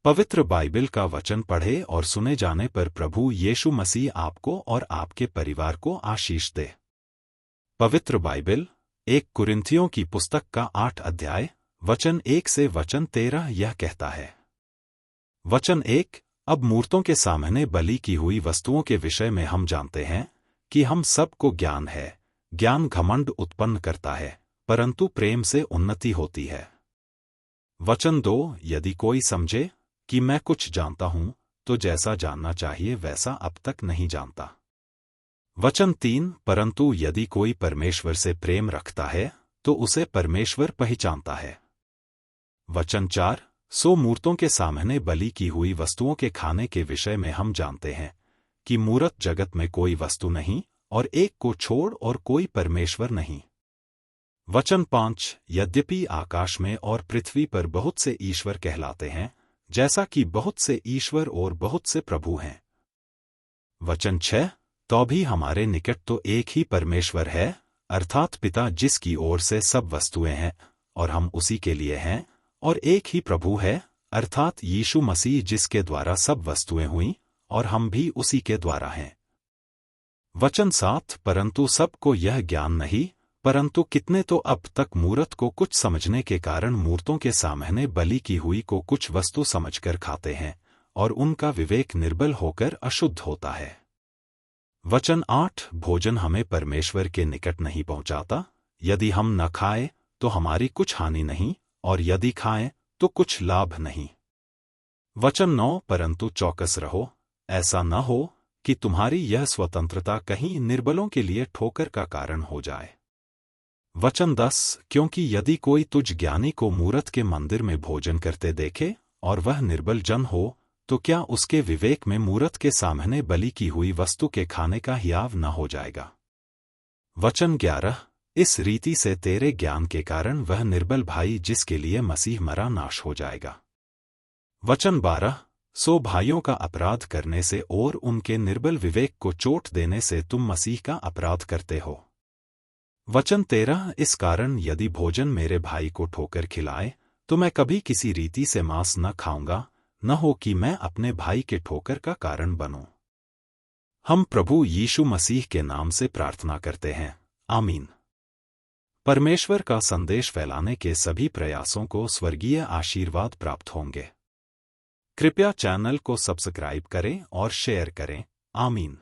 पवित्र बाइबल का वचन पढ़े और सुने जाने पर प्रभु यीशु मसीह आपको और आपके परिवार को आशीष दे। पवित्र बाइबल 1 कुरिन्थियों की पुस्तक का 8 अध्याय वचन 1 से वचन 13 यह कहता है। वचन 1। अब मूर्तों के सामने बलि की हुई वस्तुओं के विषय में हम जानते हैं कि हम सबको ज्ञान है। ज्ञान घमंड उत्पन्न करता है, परंतु प्रेम से उन्नति होती है। वचन 2। यदि कोई समझे कि मैं कुछ जानता हूं, तो जैसा जानना चाहिए वैसा अब तक नहीं जानता। वचन 3। परंतु यदि कोई परमेश्वर से प्रेम रखता है, तो उसे परमेश्वर पहचानता है। वचन 4। सो मूर्तों के सामने बलि की हुई वस्तुओं के खाने के विषय में हम जानते हैं कि मूरत जगत में कोई वस्तु नहीं और एक को छोड़ और कोई परमेश्वर नहीं। वचन 5। यद्यपि आकाश में और पृथ्वी पर बहुत से ईश्वर कहलाते हैं, जैसा कि बहुत से ईश्वर और बहुत से प्रभु हैं। वचन 6। तो भी हमारे निकट तो एक ही परमेश्वर है, अर्थात पिता, जिसकी ओर से सब वस्तुएं हैं और हम उसी के लिए हैं, और एक ही प्रभु है, अर्थात यीशु मसीह, जिसके द्वारा सब वस्तुएं हुई और हम भी उसी के द्वारा हैं। वचन 7। परंतु सबको यह ज्ञान नहीं, परंतु कितने तो अब तक मूरत को कुछ समझने के कारण मूर्तों के सामने बलि की हुई को कुछ वस्तु समझकर खाते हैं, और उनका विवेक निर्बल होकर अशुद्ध होता है। वचन 8। भोजन हमें परमेश्वर के निकट नहीं पहुंचाता। यदि हम न खाएं तो हमारी कुछ हानि नहीं, और यदि खाएं तो कुछ लाभ नहीं। वचन 9। परंतु चौकस रहो, ऐसा न हो कि तुम्हारी यह स्वतंत्रता कहीं निर्बलों के लिए ठोकर का कारण हो जाए। वचन 10। क्योंकि यदि कोई तुझ ज्ञानी को मूरत के मंदिर में भोजन करते देखे और वह निर्बल जन हो, तो क्या उसके विवेक में मूरत के सामने बलि की हुई वस्तु के खाने का हियाव न हो जाएगा। वचन 11। इस रीति से तेरे ज्ञान के कारण वह निर्बल भाई जिसके लिए मसीह मरा नाश हो जाएगा। वचन 12। सो भाइयों का अपराध करने से और उनके निर्बल विवेक को चोट देने से तुम मसीह का अपराध करते हो। वचन 13। इस कारण यदि भोजन मेरे भाई को ठोकर खिलाए, तो मैं कभी किसी रीति से मांस न खाऊंगा, न हो कि मैं अपने भाई के ठोकर का कारण बनूं। हम प्रभु यीशु मसीह के नाम से प्रार्थना करते हैं, आमीन। परमेश्वर का संदेश फैलाने के सभी प्रयासों को स्वर्गीय आशीर्वाद प्राप्त होंगे। कृपया चैनल को सब्सक्राइब करें और शेयर करें, आमीन।